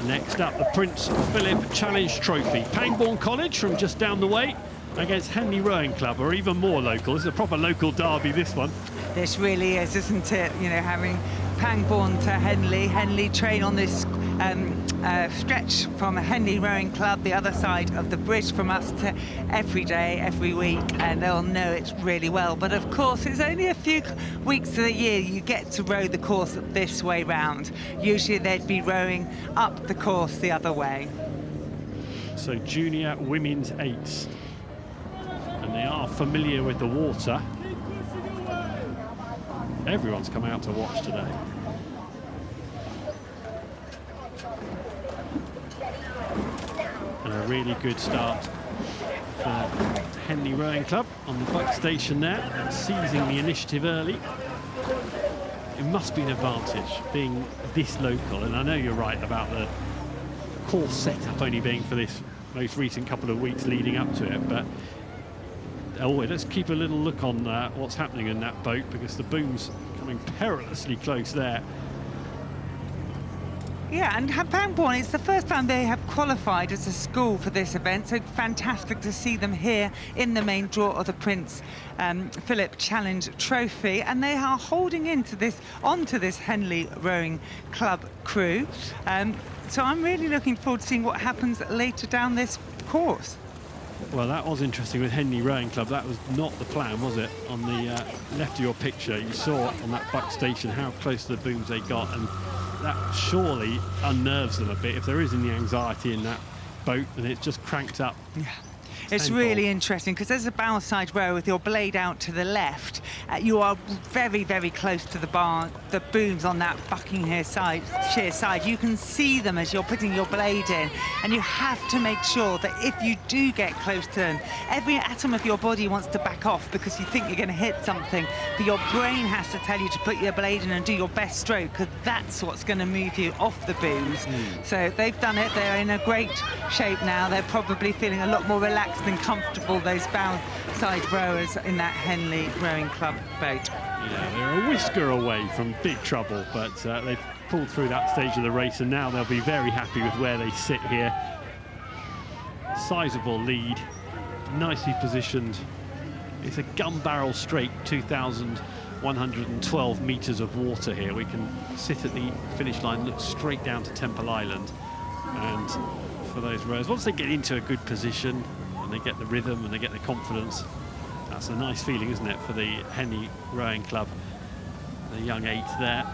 Next up, the Prince Philip Challenge Trophy. Pangbourne College from just down the way against Henley Rowing Club, or even more local. This is a proper local derby, this one. This really is, isn't it? You know, having Pangbourne to Henley. Henley train on this stretch from Henley Rowing Club, the other side of the bridge from us, to every day, every week, and they'll know it really well. But of course, it's only a few weeks of the year you get to row the course this way round. Usually they'd be rowing up the course the other way. So junior women's eights, and they are familiar with the water. Everyone's come out to watch today. And a really good start for Henley Rowing Club on the buck station there, seizing the initiative early. It must be an advantage being this local, and I know you're right about the course setup only being for this most recent couple of weeks leading up to it, but oh, let's keep a little look on what's happening in that boat, because the boom's coming perilously close there. Yeah, and Pangbourne, it's the first time they have qualified as a school for this event, so fantastic to see them here in the main draw of the Prince Philip Challenge Trophy, and they are holding onto this Henley Rowing Club crew. So I'm really looking forward to seeing what happens later down this course. Well, that was interesting with Henley Rowing Club. That was not the plan, was it? On the left of your picture, you saw on that buck station how close to the booms they got, and that surely unnerves them a bit. If there is any anxiety in that boat, and it's just cranked up. Yeah. It's really interesting, because there's a bow side row with your blade out to the left. You are very, very close to the booms on that Buckinghamshire side, sheer side. You can see them as you're putting your blade in, and you have to make sure that if you do get close to them, every atom of your body wants to back off because you think you're going to hit something, but your brain has to tell you to put your blade in and do your best stroke, because that's what's going to move you off the booms. So they've done it. They're in a great shape now. They're probably feeling a lot more relaxed and comfortable, those bow side rowers in that Henley Rowing Club boat. Yeah, they're a whisker away from big trouble, but they've pulled through that stage of the race, and now they'll be very happy with where they sit here. Sizable lead, nicely positioned. It's a gun barrel straight, 2,112 metres of water here. We can sit at the finish line, look straight down to Temple Island, and for those rowers, once they get into a good position, they get the rhythm and they get the confidence, that's a nice feeling, isn't it, for the Henley Rowing Club, the young eight there.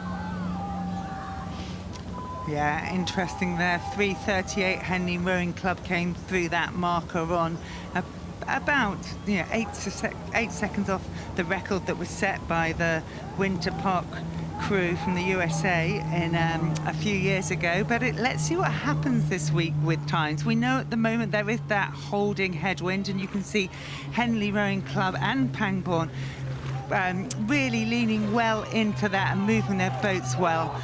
Yeah, interesting there. 3:38 Henley Rowing Club came through that marker on about 8 seconds off the record that was set by the Winter Park crew from the USA in a few years ago. But let's see what happens this week with times. We know at the moment there is that holding headwind, and you can see Henley Rowing Club and Pangbourne really leaning well into that and moving their boats well.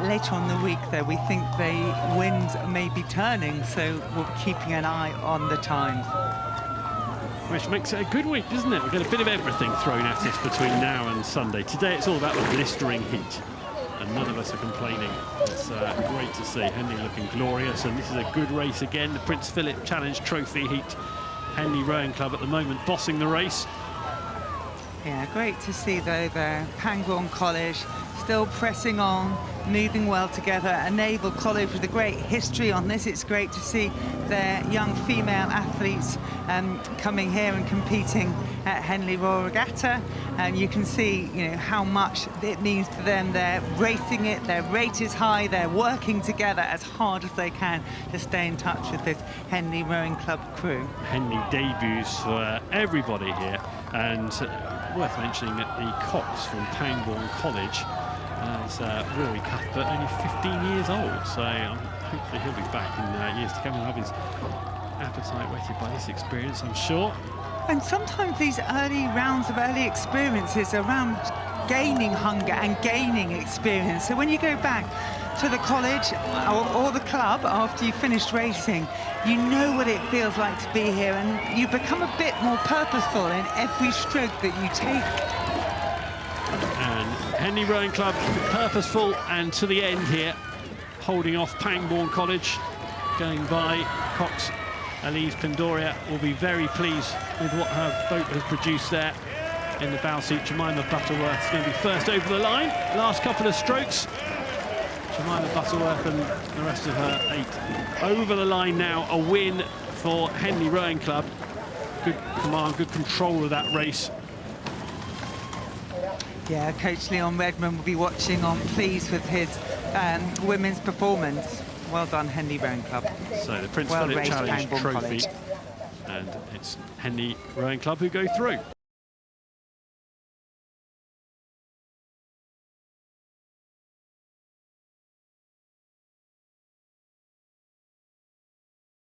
Later on in the week, though, we think the wind may be turning, so we'll be keeping an eye on the times. Which makes it a good week, doesn't it? We've got a bit of everything thrown at us between now and Sunday. Today it's all about the blistering heat, and none of us are complaining. It's great to see Henley looking glorious, and this is a good race again. The Prince Philip Challenge Trophy heat. Henley Rowing Club at the moment bossing the race. Yeah, great to see, though, the Pangbourne College still pressing on, moving well together. A naval college with a great history on this. It's great to see their young female athletes coming here and competing at Henley Royal Regatta. And you can see, how much it means to them. They're racing it, their rate is high, they're working together as hard as they can to stay in touch with this Henley Rowing Club crew. Henley debuts for everybody here, and worth mentioning that the Cox from Pangbourne College is Rory Cuthbert, only 15 years old, so hopefully he'll be back in years to come. He'll have his appetite whetted by this experience, I'm sure. And sometimes these early rounds of early experiences are around gaining hunger and gaining experience. So when you go back to the college or the club after you've finished racing, you know what it feels like to be here, and you become a bit more purposeful in every stroke that you take. And Henley Rowing Club, purposeful and to the end here. holding off Pangbourne College, going by Cox. Elise Pindoria will be very pleased with what her boat has produced there in the bow seat. Jemima Butterworth is going to be first over the line. Last couple of strokes. Jemima Butterworth and the rest of her 8 over the line now. A win for Henley Rowing Club. Good command, good control of that race. Yeah, Coach Leon Redmond will be watching on, pleased with his women's performance. Well done, Henley Rowing Club. So the Prince Well Philip raced, Challenge Pangbourne trophy. College. And it's Henley Rowing Club who go through.